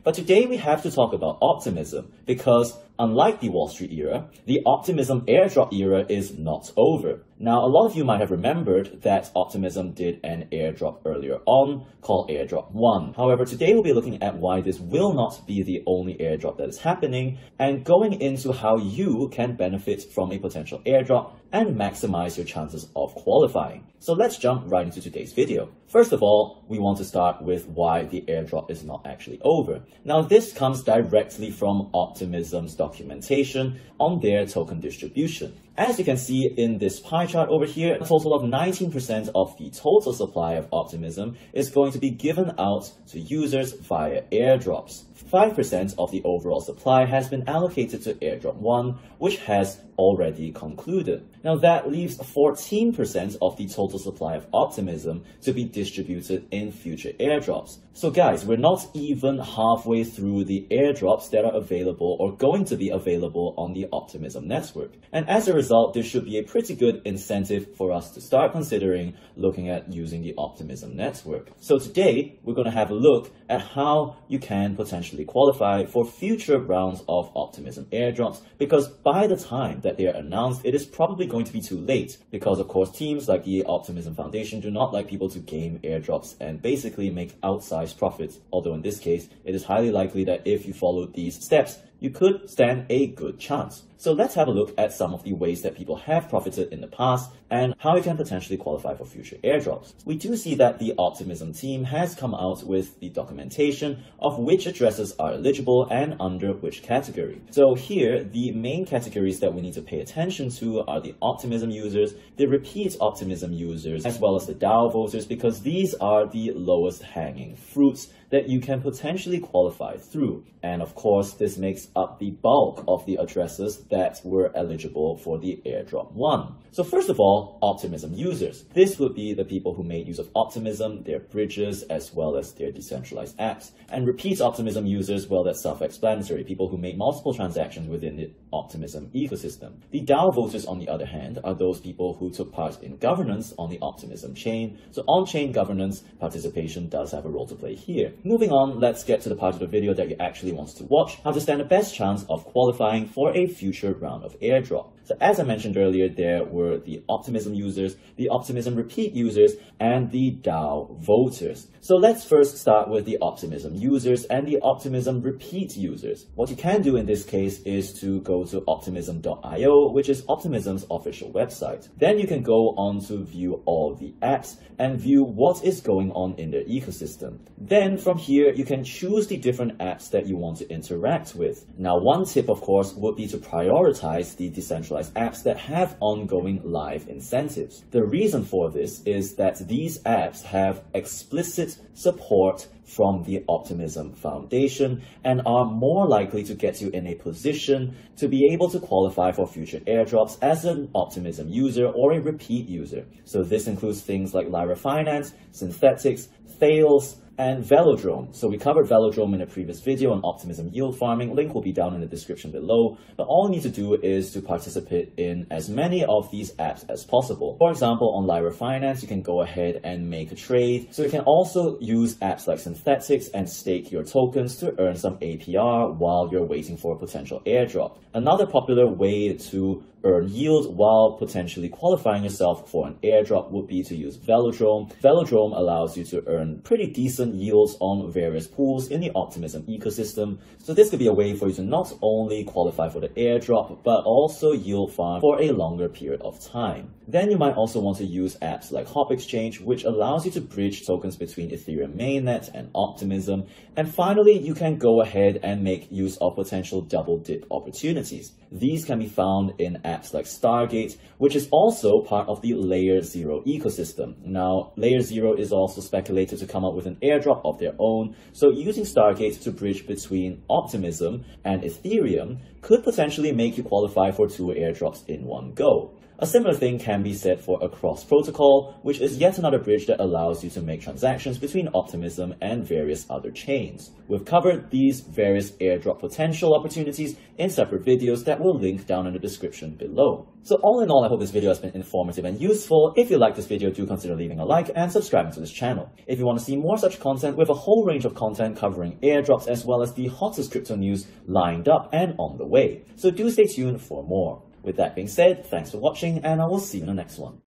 But today we have to talk about optimism because unlike the Wall Street era, the Optimism Airdrop era is not over. Now, a lot of you might have remembered that Optimism did an airdrop earlier on called Airdrop 1. However, today we'll be looking at why this will not be the only airdrop that is happening and going into how you can benefit from a potential airdrop and maximize your chances of qualifying. So let's jump right into today's video. First of all, we want to start with why the airdrop is not actually over. Now, this comes directly from Optimism's documentation on their token distribution. As you can see in this pie chart over here, a total of 19% of the total supply of Optimism is going to be given out to users via airdrops. 5% of the overall supply has been allocated to Airdrop 1, which has already concluded. Now that leaves 14% of the total supply of Optimism to be distributed in future airdrops. So guys, we're not even halfway through the airdrops that are available or going to be available on the Optimism network. And as a result, there should be a pretty good incentive for us to start considering looking at using the Optimism network. So today, we're going to have a look at how you can potentially qualify for future rounds of Optimism airdrops, because by the time that they are announced, it is probably going to be too late, because of course teams like the Optimism Foundation do not like people to game airdrops and basically make outsized profits, although in this case, it is highly likely that if you follow these steps, you could stand a good chance. So let's have a look at some of the ways that people have profited in the past and how you can potentially qualify for future airdrops. We do see that the Optimism team has come out with the documentation of which addresses are eligible and under which category. So here, the main categories that we need to pay attention to are the Optimism users, the repeat Optimism users, as well as the DAO voters, because these are the lowest hanging fruits that you can potentially qualify through. And of course, this makes up the bulk of the addresses that were eligible for the Airdrop 1. So first of all, Optimism users. This would be the people who made use of Optimism, their bridges, as well as their decentralized apps. And repeat Optimism users, well, that's self-explanatory, people who made multiple transactions within the Optimism ecosystem. The DAO voters, on the other hand, are those people who took part in governance on the Optimism chain. So on-chain governance participation does have a role to play here. Moving on, let's get to the part of the video that you actually want to watch, how to stand the best chance of qualifying for a future round of airdrop. So as I mentioned earlier, there were the Optimism users, the Optimism repeat users, and the DAO voters. So let's first start with the Optimism users and the Optimism repeat users. What you can do in this case is to go to optimism.io, which is Optimism's official website. Then you can go on to view all the apps and view what is going on in their ecosystem. Then from here, you can choose the different apps that you want to interact with. Now, one tip, of course, would be to prioritize the decentralized apps that have ongoing live incentives. The reason for this is that these apps have explicit support from the Optimism Foundation and are more likely to get you in a position to be able to qualify for future airdrops as an Optimism user or a repeat user. So this includes things like Lyra Finance, Synthetics, Thales, and Velodrome. So we covered Velodrome in a previous video on Optimism yield farming. Link will be down in the description below. But all you need to do is to participate in as many of these apps as possible. For example, on Lyra Finance, you can go ahead and make a trade. So you can also use apps like Synthetics and stake your tokens to earn some APR while you're waiting for a potential airdrop. Another popular way to earn yield while potentially qualifying yourself for an airdrop would be to use Velodrome. Velodrome allows you to earn pretty decent yields on various pools in the Optimism ecosystem. So this could be a way for you to not only qualify for the airdrop, but also yield farm for a longer period of time. Then you might also want to use apps like Hop Exchange, which allows you to bridge tokens between Ethereum mainnet and Optimism. And finally, you can go ahead and make use of potential double dip opportunities. These can be found in apps like Stargate, which is also part of the Layer 0 ecosystem. Now, Layer 0 is also speculated to come up with an airdrop of their own, so using Stargate to bridge between Optimism and Ethereum could potentially make you qualify for 2 airdrops in one go. A similar thing can be said for a cross protocol, which is yet another bridge that allows you to make transactions between Optimism and various other chains. We've covered these various airdrop potential opportunities in separate videos that will link down in the description below. So all in all, I hope this video has been informative and useful. If you like this video, do consider leaving a like and subscribing to this channel. If you want to see more such content, we have a whole range of content covering airdrops as well as the hottest crypto news lined up and on the way. So do stay tuned for more. With that being said, thanks for watching and I will see you in the next one.